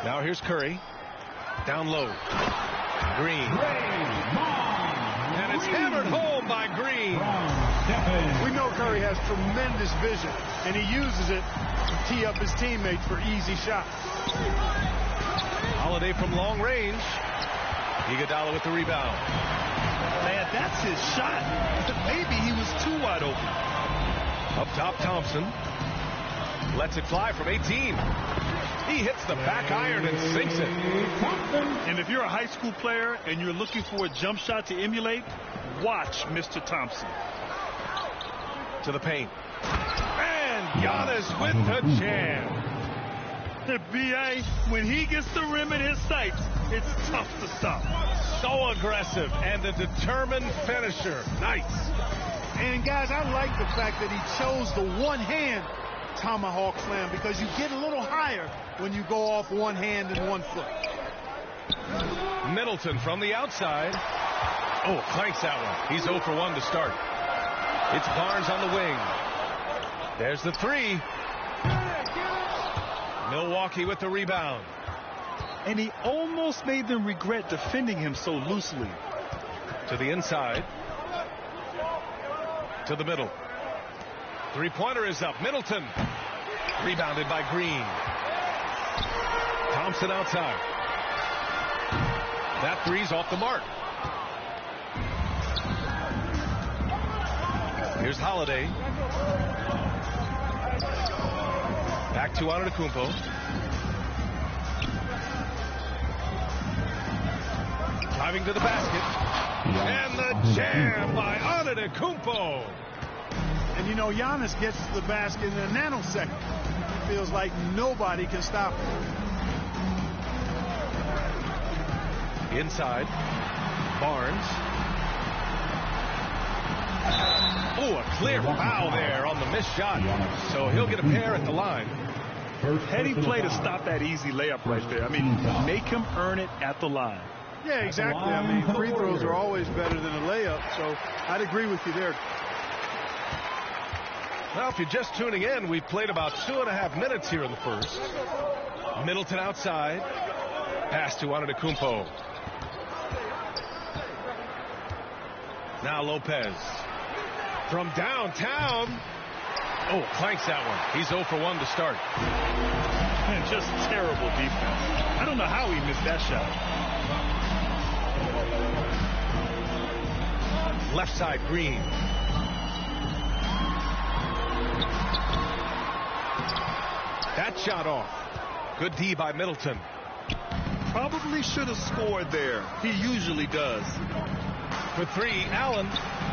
Now here's Curry. Down low. Green. And it's hammered home by Green. We know Curry has tremendous vision, and he uses it to tee up his teammates for easy shots. Holiday from long range. Iguodala with the rebound. Man, that's his shot. Maybe he was too wide open. Up top, Thompson. Lets it fly from 18. He hits the back iron and sinks it. And if you're a high school player and you're looking for a jump shot to emulate, watch Mr. Thompson. To the paint. And Giannis with the jam. The B.A., when he gets the rim in his sights, it's tough to stop. So aggressive and a determined finisher. Nice. And, guys, I like the fact that he chose the one-hand tomahawk slam because you get a little higher when you go off one hand and 1 foot. Middleton from the outside. Oh, clanks that one. He's 0 for 1 to start. It's Barnes on the wing. There's the 3. Milwaukee with the rebound. And he almost made them regret defending him so loosely. To the inside. To the middle. Three-pointer is up. Middleton. Rebounded by Green. Thompson outside. That three's off the mark. Here's Holiday. Back to Antetokounmpo. Driving to the basket. And the jam by Antetokounmpo. And, you know, Giannis gets to the basket in a nanosecond. It feels like nobody can stop him. Inside. Barnes. Oh, a clear foul there on the missed shot. So he'll get a pair at the line. Heady play to stop that easy layup right there. I mean, make him earn it at the line. Yeah, exactly. I mean, free throws are always better than a layup, so I'd agree with you there. Well, if you're just tuning in, we've played about 2.5 minutes here in the first. Middleton outside. Pass to Antetokounmpo. Now Lopez. From downtown. Oh, clanks that one. He's 0 for 1 to start. Man, just terrible defense. I don't know how he missed that shot. Left side, Green. That shot off. Good D by Middleton. Probably should have scored there. He usually does. For 3, Allen.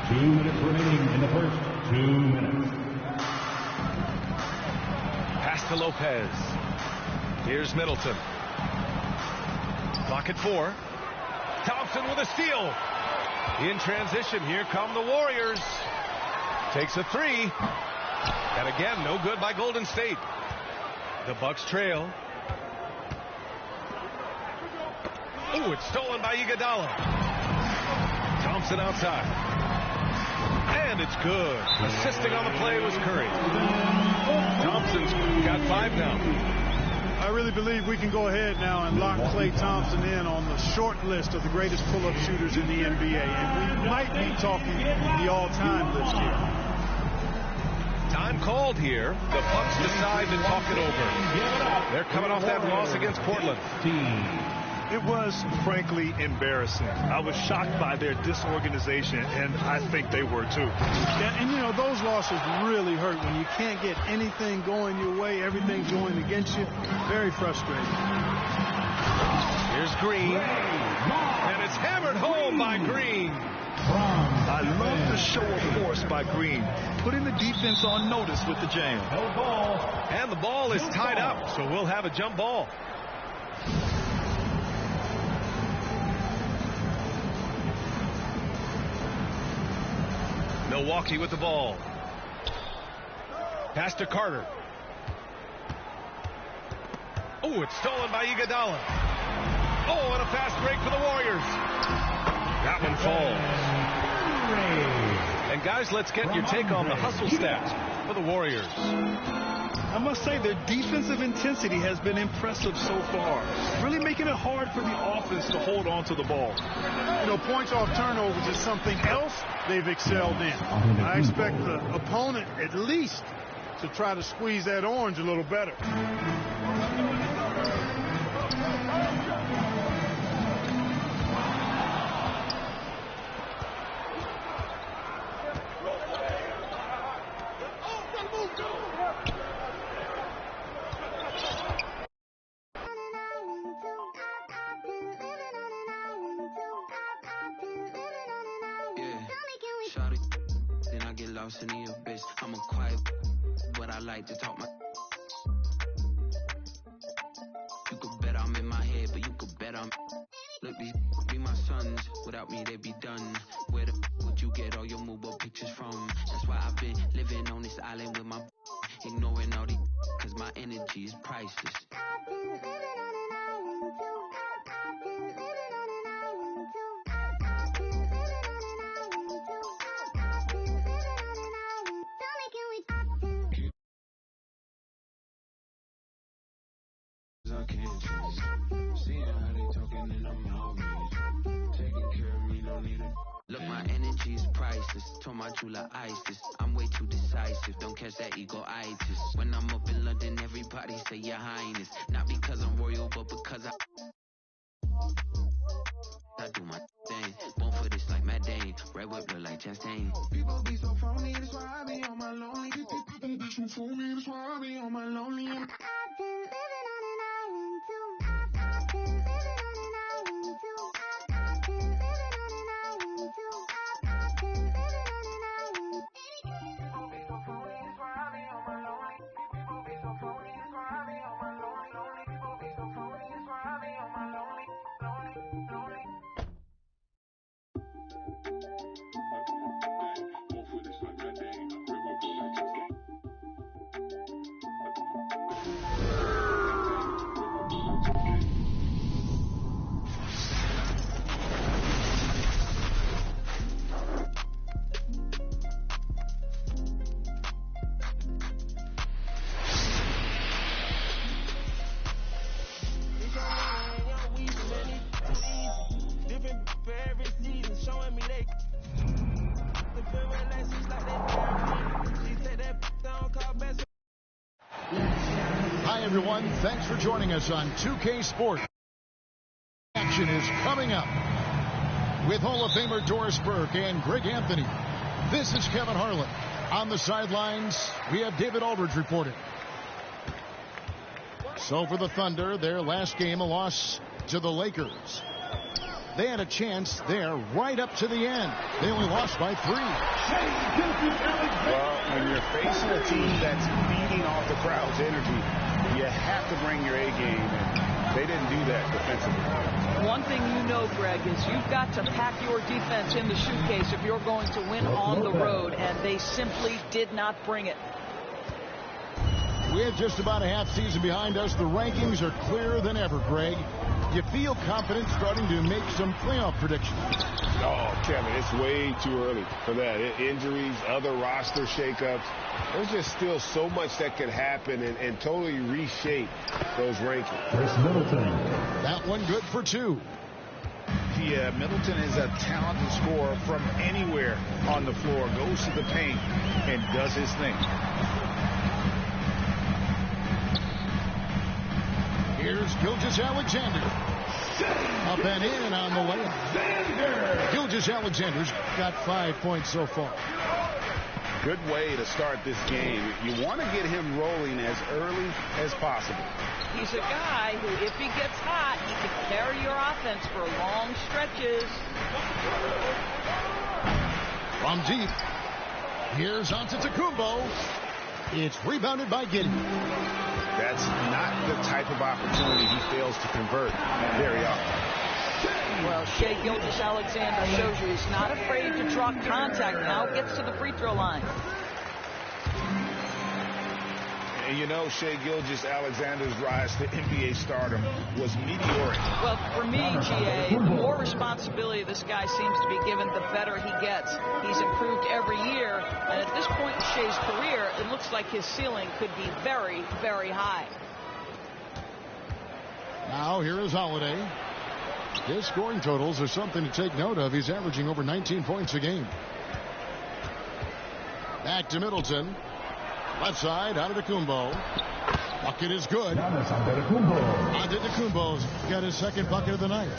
2 minutes remaining in the first. 2 minutes. Pass to Lopez. Here's Middleton. Clock at 4. Thompson with a steal. In transition, here come the Warriors. Takes a 3. And again, no good by Golden State. The Bucks trail. Oh, it's stolen by Iguodala. Thompson outside. And it's good. Assisting on the play was Curry. Thompson's got 5 now. I really believe we can go ahead now and lock Klay Thompson in on the short list of the greatest pull-up shooters in the NBA. And we might be talking the all-time list here. Time called here. The Bucks decide to talk it over. They're coming off that loss against Portland. It was, frankly, embarrassing. I was shocked by their disorganization, and I think they were too. Yeah, and, you know, those losses really hurt when you can't get anything going your way, everything's going against you. Very frustrating. Here's Green. And it's hammered home by Green. I love the show of force by Green, putting the defense on notice with the jam. And the ball is tied up, so we'll have a jump ball. Milwaukee with the ball. Pass to Carter. Oh, it's stolen by Iguodala. Oh, and a fast break for the Warriors. That one falls. And guys, let's get your take on the hustle stats for the Warriors. I must say their defensive intensity has been impressive so far, really making it hard for the offense to hold on to the ball. You know, points off turnovers is something else they've excelled in. I expect the opponent at least to try to squeeze that orange a little better. Then I get lost in the abyss. I'm a quiet, but I like to talk my. You could bet I'm in my head, but you could bet I'm. Look, these be my sons. Without me, they'd be done. Where the would you get all your mobile pictures from? That's why I've been living on this island with my. Ignoring all the. Cause my energy is priceless. I can't change. Seeing how they talking and I'm outraged. Taking care of me, don't need it. Look, my energy is priceless. Told my jeweler ISIS. I'm way too decisive. Don't catch that ego-itis. When I'm up in London, everybody say your highness. Not because I'm royal, but because I do my thing. Born for this like Matt Dane. Red whip look like Chastain. People be so phony, that's why I be on my lonely. People be so phony, that's why I be on my lonely. Hi, everyone. Thanks for joining us on 2K Sports. Action is coming up with Hall of Famer Doris Burke and Greg Anthony. This is Kevin Harlan. On the sidelines, we have David Aldridge reporting. So for the Thunder, their last game, a loss to the Lakers. They had a chance there right up to the end. They only lost by 3. Well, when you're facing a team that's feeding off the crowd's energy, you have to bring your A game, and they didn't do that defensively. One thing you know, Greg, is you've got to pack your defense in the suitcase if you're going to win on the road, and they simply did not bring it. We have just about a half season behind us. The rankings are clearer than ever, Greg. You feel confident starting to make some playoff predictions? Oh, Kevin, it's way too early for that. Injuries, other roster shakeups. There's just still so much that could happen and totally reshape those rankings. Chris Middleton. That one good for 2. Yeah, Middleton is a talented scorer from anywhere on the floor. Goes to the paint and does his thing. Here's Gilgeous-Alexander. Up and in on the layup. Gilgeous-Alexander's got 5 points so far. Good way to start this game. You want to get him rolling as early as possible. He's a guy who, if he gets hot, he can carry your offense for long stretches. From deep. Here's Antetokounmpo. It's rebounded by Giddey. That's not the type of opportunity he fails to convert very often. Well, Shai Gilgeous-Alexander shows you he's not afraid to draw contact. Now gets to the free throw line. And you know, Shai Gilgeous-Alexander's rise to NBA stardom was meteoric. Well, for me, GA, the more responsibility this guy seems to be given, the better he gets. He's improved every year, and at this point in Shai's career, it looks like his ceiling could be very, very high. Now here is Holiday. His scoring totals are something to take note of. He's averaging over 19 points a game. Back to Middleton. Left side, Antetokounmpo. Bucket is good. Antetokounmpo's got his second bucket of the night.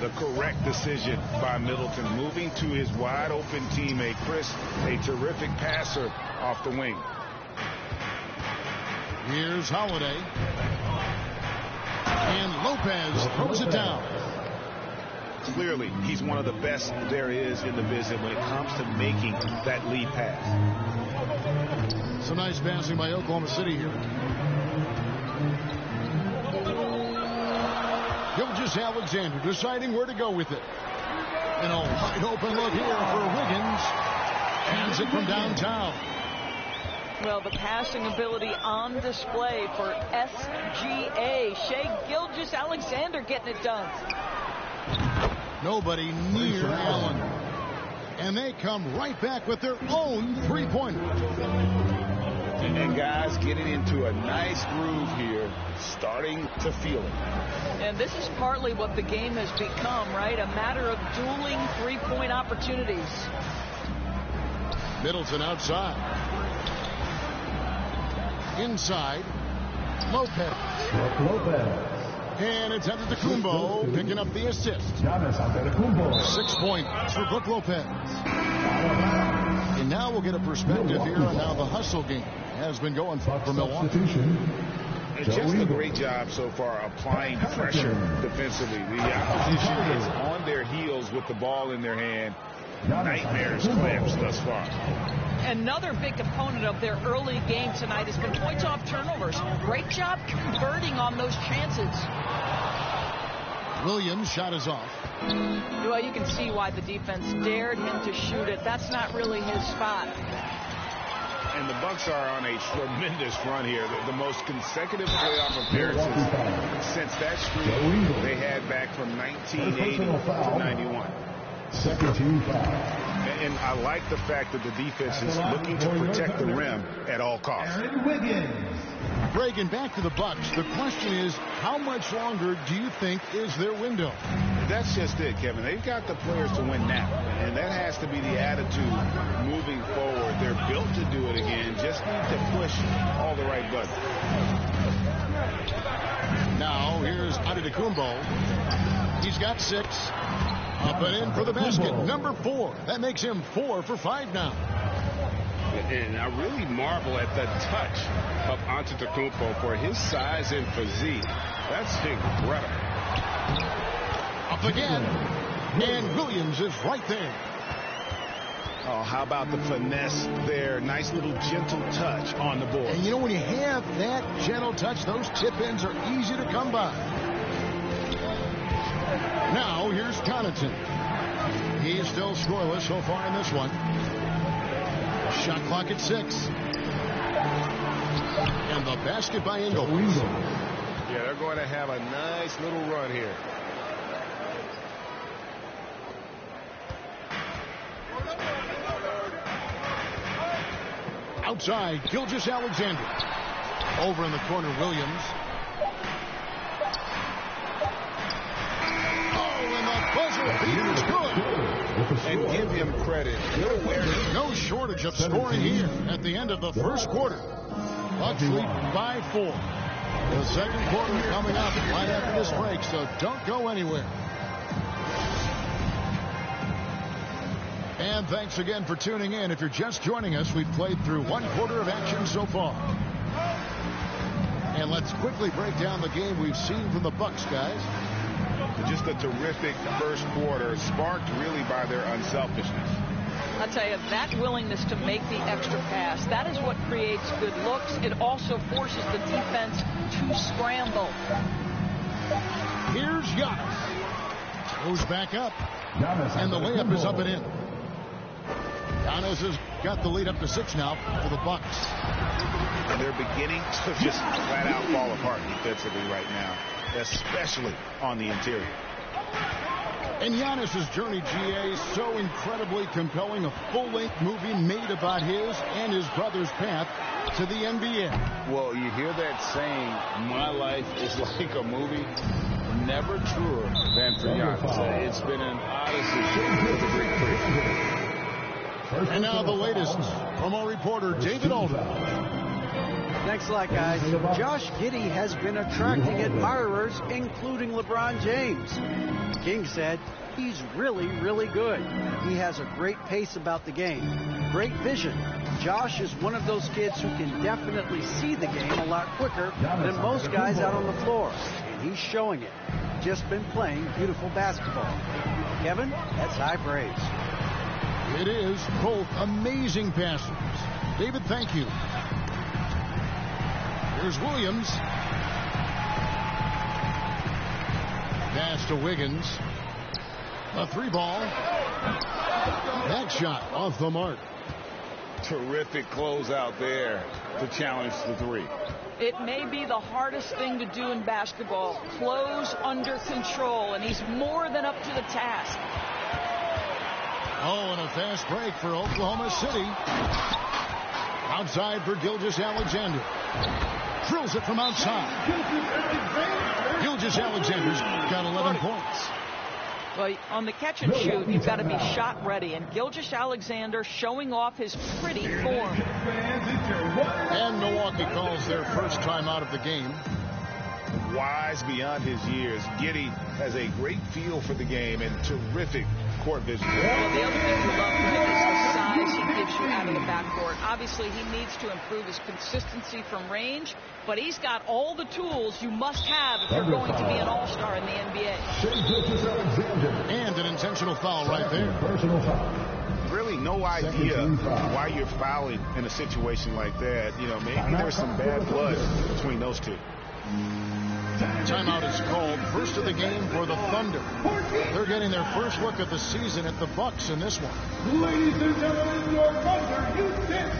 The correct decision by Middleton, moving to his wide-open teammate, Chris, a terrific passer off the wing. Here's Holiday. And Lopez throws it down. Clearly, he's one of the best there is in the business when it comes to making that lead pass. Some nice passing by Oklahoma City here. Gilgeous-Alexander deciding where to go with it. And a wide open look here for Wiggins. Hands it from downtown. Well, the passing ability on display for SGA. Shai Gilgeous-Alexander getting it done. Nobody near Allen. And they come right back with their own three-pointer. And guys getting into a nice groove here, starting to feel it. And this is partly what the game has become, right? A matter of dueling three-point opportunities. Middleton outside. Inside. Lopez. And it's Antetokounmpo picking up the assist. 6 points for Brook Lopez. And now we'll get a perspective here on how the hustle game has been going for Milwaukee. Just a great job so far applying pressure defensively. The opposition is on their heels with the ball in their hand. Nightmares clamps thus far. Another big component of their early game tonight has been points off turnovers. Great job converting on those chances. Williams' shot is off. Well, you can see why the defense dared him to shoot it. That's not really his spot. And the Bucks are on a tremendous run here. The most consecutive playoff appearances since that streak they had back from 1980 to 91. Second team foul. And I like the fact that the defense is looking to protect the rim at all costs. Reagan, back to the Bucks. The question is, how much longer do you think is their window? That's just it, Kevin. They've got the players to win now, and that has to be the attitude moving forward. They're built to do it again. Just need to push all the right buttons. Now, here's Antetokounmpo. He's got 6. Up and in for the basket. Number 4. That makes him 4 for 5 now. And I really marvel at the touch of Antetokounmpo for his size and physique. That's incredible. Up again. And Williams is right there. Oh, how about the finesse there? Nice little gentle touch on the board. And you know, when you have that gentle touch, those tip-ins are easy to come by. Now, here's Connaughton. He's still scoreless so far in this one. Shot clock at 6. And the basket by Ingles. Yeah, they're going to have a nice little run here. Outside, Gilgeous-Alexander. Over in the corner, Williams. He's good. And give him credit. No shortage of scoring here at the end of the first quarter. Bucks lead by 4. The second quarter coming up right after this break, so don't go anywhere. And thanks again for tuning in. If you're just joining us, we've played through 1 quarter of action so far. And let's quickly break down the game we've seen from the Bucks, guys. Just a terrific first quarter, sparked really by their unselfishness. I'll tell you, that willingness to make the extra pass, that is what creates good looks. It also forces the defense to scramble. Here's Giannis. Goes back up. And the layup is up and in. Giannis has got the lead up to 6 now for the Bucks. And they're beginning to just flat out fall apart defensively right now, especially on the interior. And Giannis's journey, GA, is so incredibly compelling. A full-length movie made about his and his brother's path to the NBA. Well, you hear that saying, my life is like a movie. Never truer than for Giannis. It's been an odyssey for the Greek freak. And now the latest from our reporter, David Aldridge. Thanks a lot, guys. Josh Giddey has been attracting admirers, including LeBron James. King said he's really, really good. He has a great pace about the game, great vision. Josh is one of those kids who can definitely see the game a lot quicker than most guys out on the floor. And he's showing it. Just been playing beautiful basketball. Kevin, that's high praise. It is both amazing passers. David, thank you. Here's Williams. Pass to Wiggins. A 3-ball. That shot off the mark. Terrific closeout there to challenge the 3. It may be the hardest thing to do in basketball. Close under control, and he's more than up to the task. Oh, and a fast break for Oklahoma City. Outside for Gilgeous-Alexander. Drills it from outside. Gilgeous-Alexander's got 11 points. Well, on the catch and shoot, you've got to be shot ready. And Gilgeous-Alexander showing off his pretty form. And Milwaukee calls their first time out of the game. Wise beyond his years, Giddey has a great feel for the game and terrific court vision. Well, the other thing we love from him is the size he gives you out of the backcourt. Obviously, he needs to improve his consistency from range, but he's got all the tools you must have if you're going to be an all-star in the NBA. And an intentional foul right there. Really no idea why you're fouling in a situation like that. You know, maybe there's some bad blood between those two. Timeout is called. First of the game for the Thunder. They're getting their first look at the season at the Bucks in this one. Ladies and gentlemen, your Thunder Houston.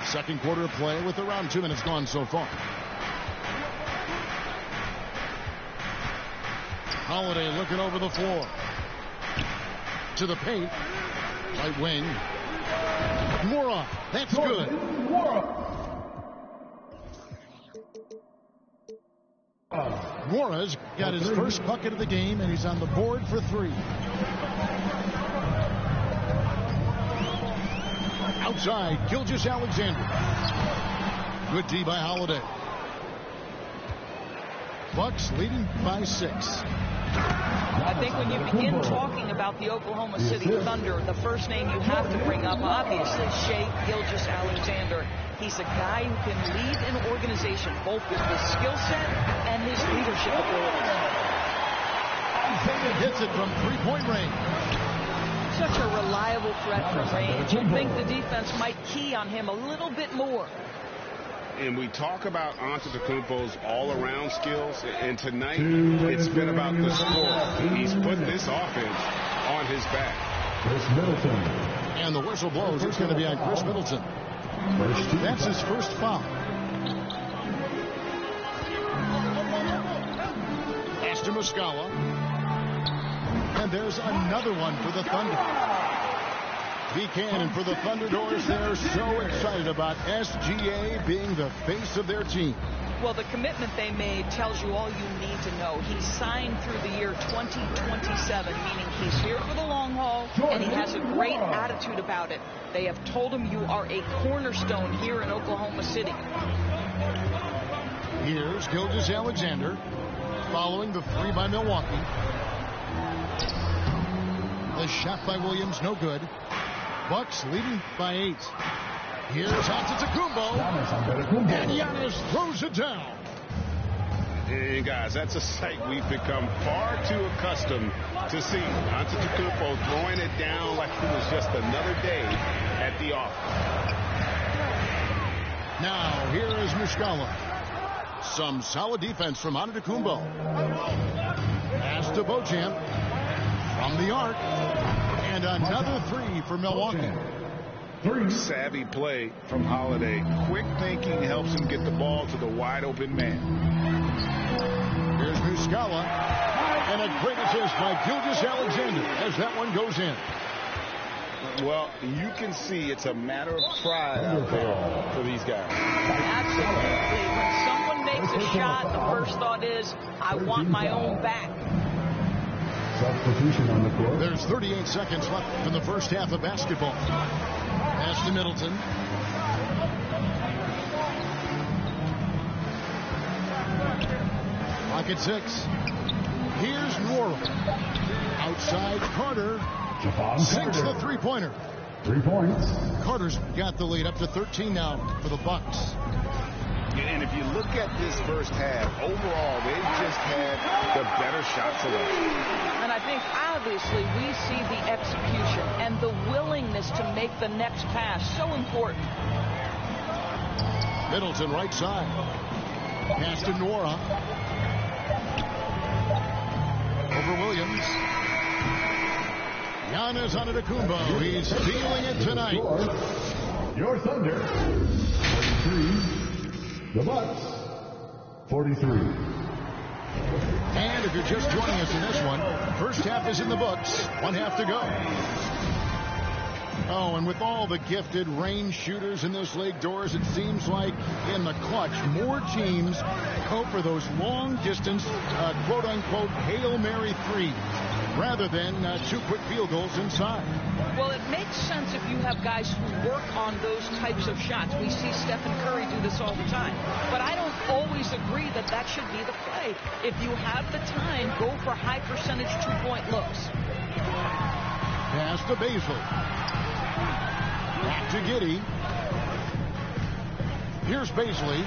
Second quarter of play with around 2 minutes gone so far. Holiday looking over the floor. To the paint. Right wing. Mora. That's good. Mora's got his first bucket of the game, and he's on the board for 3. Outside, Gilgeous-Alexander. Good D by Holiday. Bucks leading by 6. I think when you begin talking about the Oklahoma City Thunder, the first name you have to bring up, obviously, Shai Gilgeous-Alexander. He's a guy who can lead an organization, both with his skill set and his leadership abilities. Hits it from 3-point range. Such a reliable threat from range. You'd think the defense might key on him a little bit more. And we talk about Antetokounmpo's all-around skills, and tonight it's been about the score. He's put this offense on his back. Chris Middleton. And the whistle blows. It's going to be on Chris Middleton. That's his first foul. Aston Muscala. And there's another one for the Thunder. Buchanan for the Thunder Doors. They're so excited about SGA being the face of their team. Well, the commitment they made tells you all you need to know. He signed through the year 2027, meaning he's here for the long haul, and he has a great attitude about it. They have told him you are a cornerstone here in Oklahoma City. Here's Gilgeous-Alexander following the three by Milwaukee. The shot by Williams, no good. Bucks leading by 8. Here's Antetokounmpo, and Giannis throws it down. Hey guys, that's a sight we've become far too accustomed to seeing. Antetokounmpo throwing it down like it was just another day at the office. Now here is Muscala. Some solid defense from Antetokounmpo. Pass to Beauchamp from the arc, and another three for Milwaukee. Savvy play from Holiday. Quick thinking helps him get the ball to the wide open man. Here's Muscala, and a great assist by Gilgeous-Alexander as that one goes in. Well, you can see it's a matter of pride out there for these guys. Absolutely. When someone makes a shot, the first thought is, I want my own back. Substitution on the court. There's 38 seconds left in the first half of basketball. Pass to Middleton. Pocket 6. Here's Nwora. Outside Carter. Sinks the three-pointer. 3 points. Carter's got the lead up to 13 now for the Bucks. And if you look at this first half, overall, they've just had the better shot selection. And I think, obviously, we see the execution and the willingness to make the next pass so important. Middleton right side. Pass to Nwora. Over Williams. Giannis Antetokounmpo. He's feeling it tonight. Your Thunder, 43. The Bucks, 43. And if you're just joining us in this one, first half is in the books. 1 half to go. Oh, and with all the gifted range shooters in this league, Doors, it seems like in the clutch, more teams go for those long-distance, quote-unquote, Hail Mary threes, rather than 2 quick field goals inside. Well, it makes sense if you have guys who work on those types of shots. We see Stephen Curry do this all the time. But I don't always agree that that should be the play. If you have the time, go for high-percentage 2-point looks. Pass to Baisley. Back to Giddey. Here's Baisley.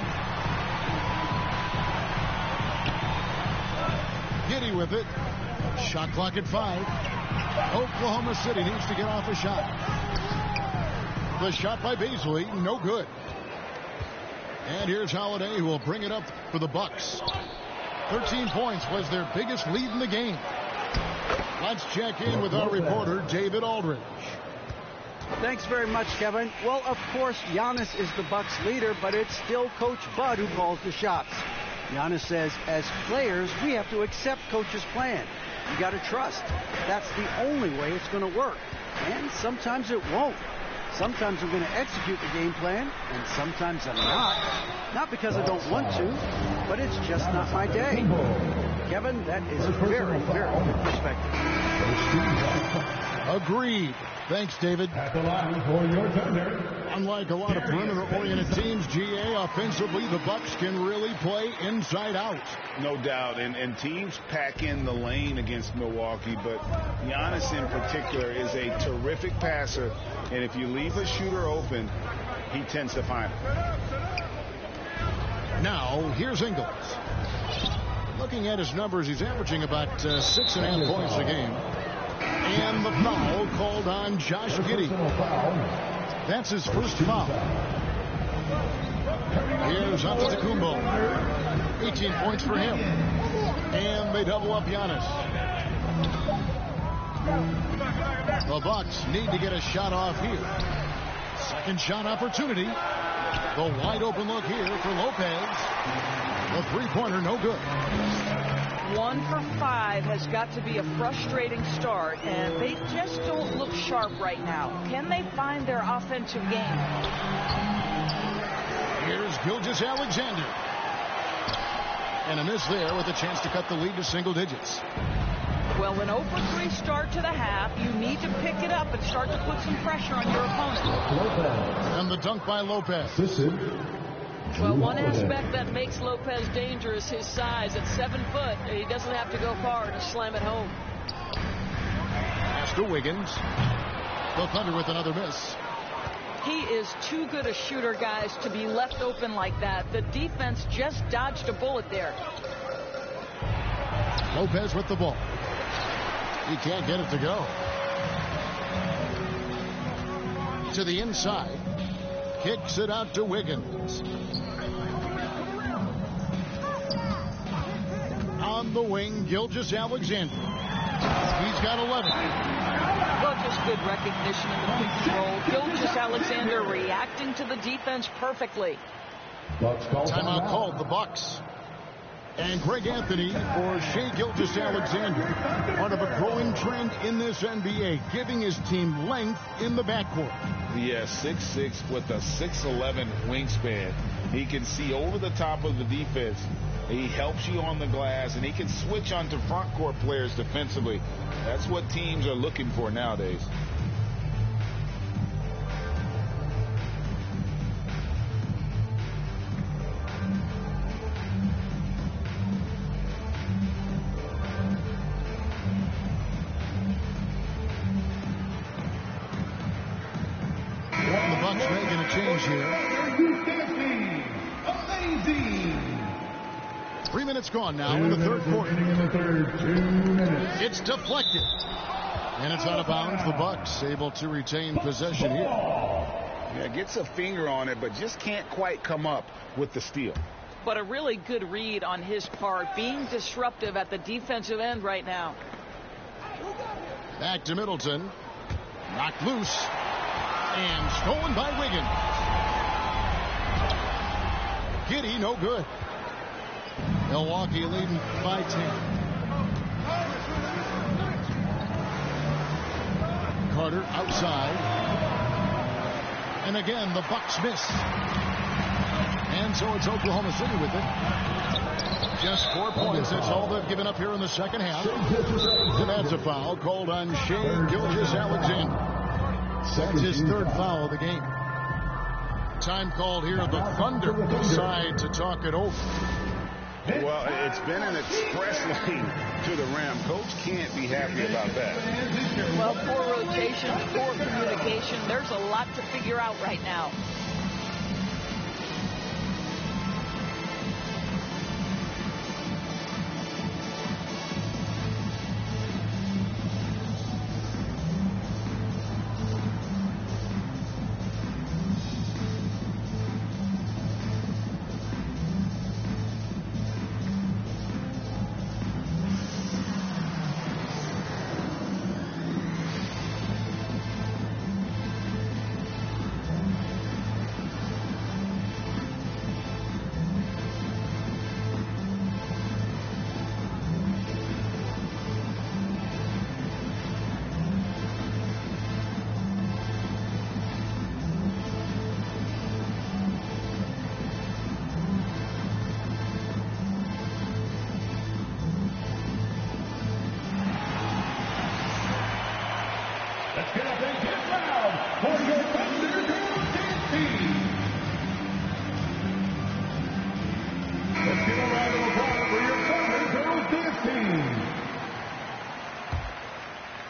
Giddey with it. Shot clock at 5. Oklahoma City needs to get off a shot. The shot by Baisley, no good. And here's Holiday, who will bring it up for the Bucks. 13 points was their biggest lead in the game. Let's check in with our reporter, David Aldridge. Thanks very much, Kevin. Well, of course, Giannis is the Bucks leader, but it's still Coach Bud who calls the shots. Giannis says, as players, we have to accept Coach's plan. You got to trust. That's the only way it's going to work. And sometimes it won't. Sometimes I'm going to execute the game plan, and sometimes I'm not. Not because I don't want to, but it's just not my day. Kevin, that is very, very good perspective. Agreed. Thanks, David. At the line for your Thunder. Unlike a lot of perimeter-oriented teams, GA, offensively, the Bucks can really play inside out. No doubt, and teams pack in the lane against Milwaukee, but Giannis in particular is a terrific passer, and if you leave a shooter open, he tends to find it. Now, here's Ingles. Looking at his numbers, he's averaging about 6.5 points a game. And the foul called on Josh Giddey. That's his first foul. Here's Antetokounmpo. 18 points for him. And they double up Giannis. The Bucks need to get a shot off here. Second shot opportunity. The wide open look here for Lopez. The three-pointer, no good. 1 for 5 has got to be a frustrating start, and they just don't look sharp right now. Can they find their offensive game? Here's Gilgeous-Alexander. And a miss there with a chance to cut the lead to single digits. Well, an 0-for-3 start to the half. You need to pick it up and start to put some pressure on your opponent. And the dunk by Lopez. Well, one aspect that makes Lopez dangerous, his size. At 7 foot, he doesn't have to go far to slam it home. Pass to Wiggins. The Thunder with another miss. He is too good a shooter, guys, to be left open like that. The defense just dodged a bullet there. Lopez with the ball. He can't get it to go. To the inside. Kicks it out to Wiggins. On the wing, Gilgeous-Alexander. He's got 11. Well, just good recognition in the pick and roll. Gilgeous-Alexander reacting to the defense perfectly. Timeout called, the Bucks. And Greg Anthony for Shai Gilgeous-Alexander. Part of a growing trend in this NBA, giving his team length in the backcourt. Yeah, 6'6" with a 6'11" wingspan. He can see over the top of the defense. He helps you on the glass, and he can switch onto front court players defensively. That's what teams are looking for nowadays. The Bucks making a change here. 3 minutes gone now in the third quarter. It's deflected. And it's out of bounds. The Bucks able to retain possession here. Yeah, gets a finger on it, but just can't quite come up with the steal. But a really good read on his part, being disruptive at the defensive end right now. Back to Middleton. Knocked loose. And stolen by Wiggins. Giddey, no good. Milwaukee leading by 10. Carter outside. And again, the Bucks miss. And so it's Oklahoma City with it. Just 4 points. That's all they've given up here in the second half. And that's a foul called on Shai Gilgeous-Alexander. That's his third foul of the game. Time called here. The Thunder decide to talk it over. Well, it's been an express lane to the rim. Coach can't be happy about that. Well, poor rotation, poor communication. There's a lot to figure out right now.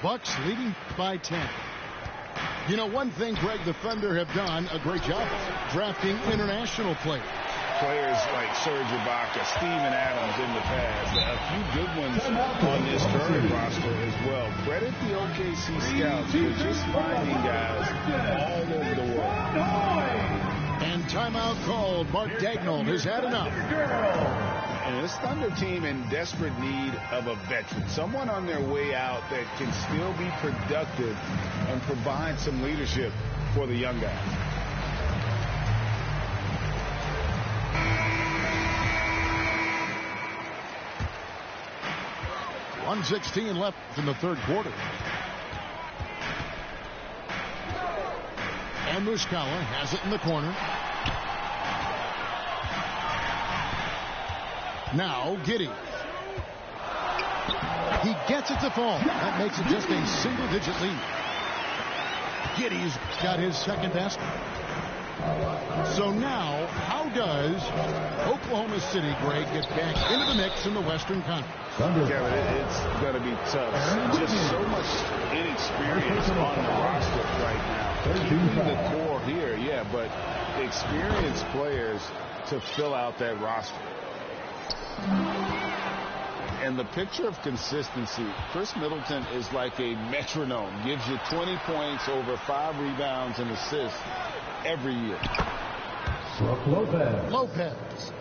Bucks leading by 10. You know, one thing, Greg, the Thunder have done a great job drafting international players. Players like Serge Ibaka, Steven Adams in the past. A few good ones on this current roster as well. Credit the OKC scouts for just finding guys all over the world. And timeout called. Mark Daigneault has had enough. And this Thunder team in desperate need of a veteran, someone on their way out that can still be productive and provide some leadership for the young guys. .116 left in the third quarter. And Muscala has it in the corner. Now Giddey. He gets it to fall. That makes it just a single-digit lead. Giddey's got his second basket. So now, how does Oklahoma City, Greg, get back into the mix in the Western Conference? Kevin, it's going to be tough. Just so much inexperience on the roster right now. Keeping the core here, yeah, but experienced players to fill out that roster. And the picture of consistency, Chris Middleton is like a metronome. Gives you 20 points, over 5 rebounds and assists every year. Lopez.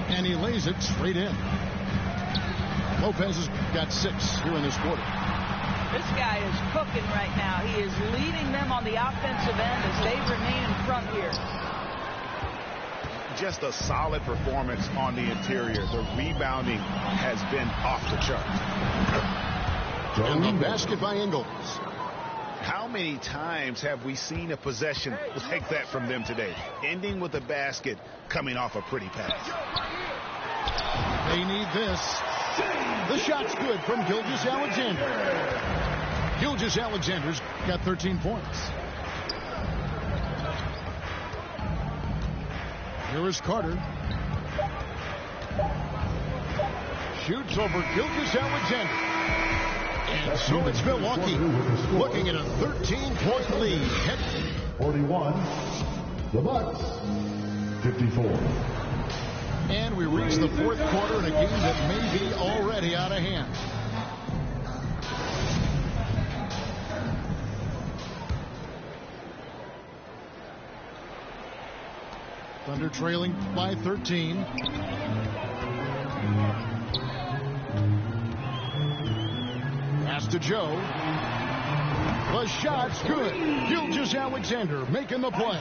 And he lays it straight in. Lopez has got 6 here in this quarter. This guy is cooking right now. He is leading them on the offensive end as they remain in front here. Just a solid performance on the interior. The rebounding has been off the charts. And the basket by Ingles. How many times have we seen a possession like that from them today? Ending with a basket, coming off a pretty pass. They need this. The shot's good from Gilgeous-Alexander. Gilgeous-Alexander's got 13 points. Here is Carter. Shoots over Gilgeous-Alexander. And so it's Milwaukee looking at a 13-point lead. 41. The Bucks, 54. And we reach the fourth quarter in a game that may be already out of hand. Thunder trailing by 13. Pass to Joe. The shot's good. Gilgeous-Alexander making the play.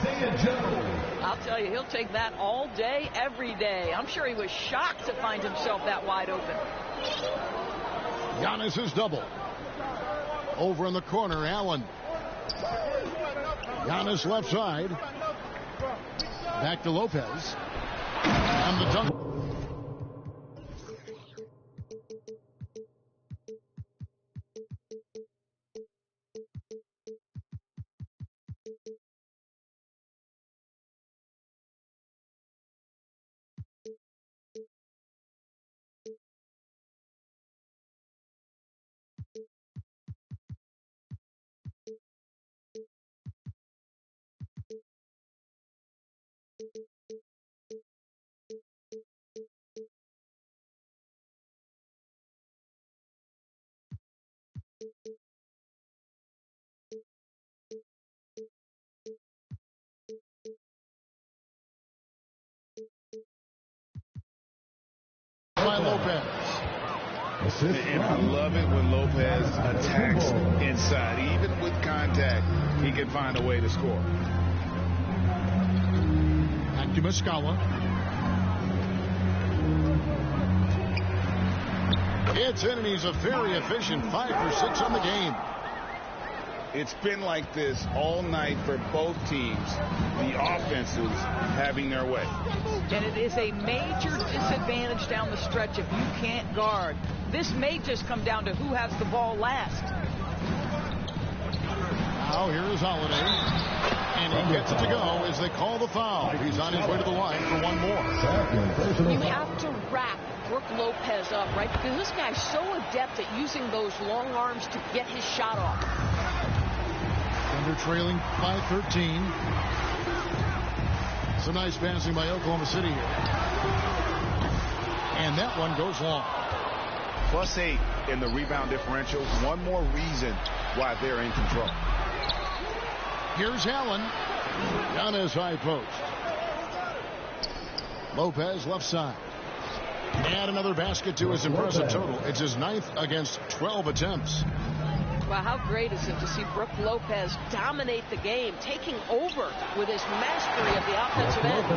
I'll tell you, he'll take that all day, every day. I'm sure he was shocked to find himself that wide open. Giannis is double. Over in the corner, Allen. Giannis left side. Back to Lopez. And the dunk. By Lopez. And I love it when Lopez attacks inside. Even with contact, he can find a way to score. Back to Muscala. It's in, and he's a very efficient 5 for 6 on the game. It's been like this all night for both teams. The offenses having their way. And it is a major disadvantage down the stretch if you can't guard. This may just come down to who has the ball last. Now here is Holiday. And he gets it to go as they call the foul. He's on his way to the line for one more. You have to wrap Brook Lopez up, right? Because this guy's so adept at using those long arms to get his shot off. Thunder trailing by 13. Some nice passing by Oklahoma City here. And that one goes long. +8 in the rebound differential. One more reason why they're in control. Here's Allen. Giannis high post. Lopez left side. And another basket to his impressive total. It's his 9th against 12 attempts. Well, how great is it to see Brook Lopez dominate the game, taking over with his mastery of the offensive end.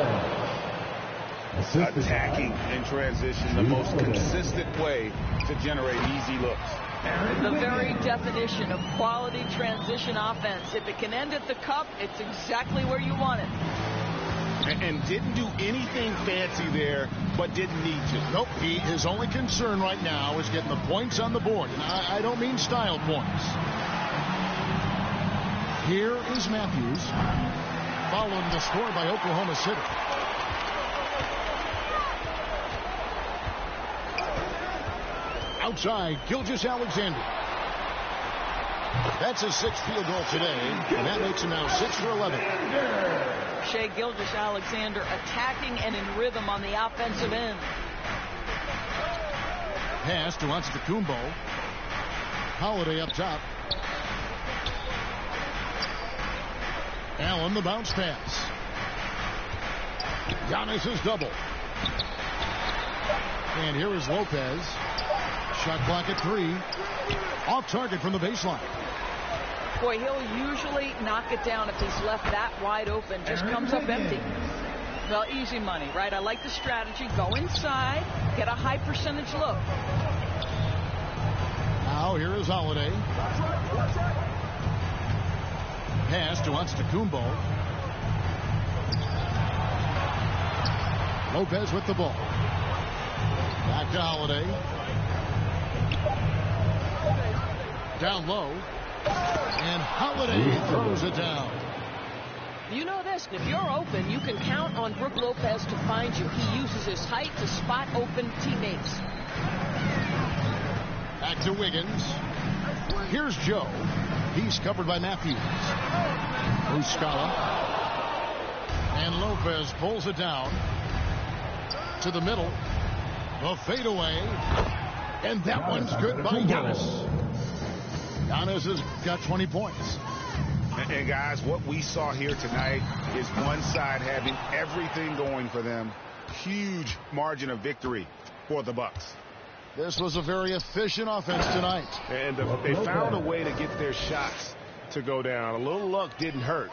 Attacking in transition, the most consistent way to generate easy looks. The very definition of quality transition offense. If it can end at the cup, it's exactly where you want it. And didn't do anything fancy there, but didn't need to. Nope. His only concern right now is getting the points on the board. And I don't mean style points. Here is Matthews, following the score by Oklahoma City. Outside, Gilgeous-Alexander. That's his 6th field goal today, and that makes him now 6 for 11. Shai Gilgeous-Alexander attacking and in rhythm on the offensive end. Pass to Antetokounmpo. Holiday up top. Allen, the bounce pass. Giannis is double. And here is Lopez. Shot clock at 3. Off target from the baseline. Boy, he'll usually knock it down if he's left that wide open. Just comes up empty. Well, easy money, right? I like the strategy. Go inside, get a high percentage look. Now here is Holiday. Pass to Antetokounmpo. Lopez with the ball. Back to Holiday. Down low. And Holiday throws it down. You know this, if you're open, you can count on Brook Lopez to find you. He uses his height to spot open teammates. Back to Wiggins. Here's Joe. He's covered by Matthews. Muscala. And Lopez pulls it down to the middle. The fadeaway. And that one's good by Giannis. Giannis has got 20 points. And guys, what we saw here tonight is one side having everything going for them. Huge margin of victory for the Bucks. This was a very efficient offense tonight. And they found a way to get their shots to go down. A little luck didn't hurt.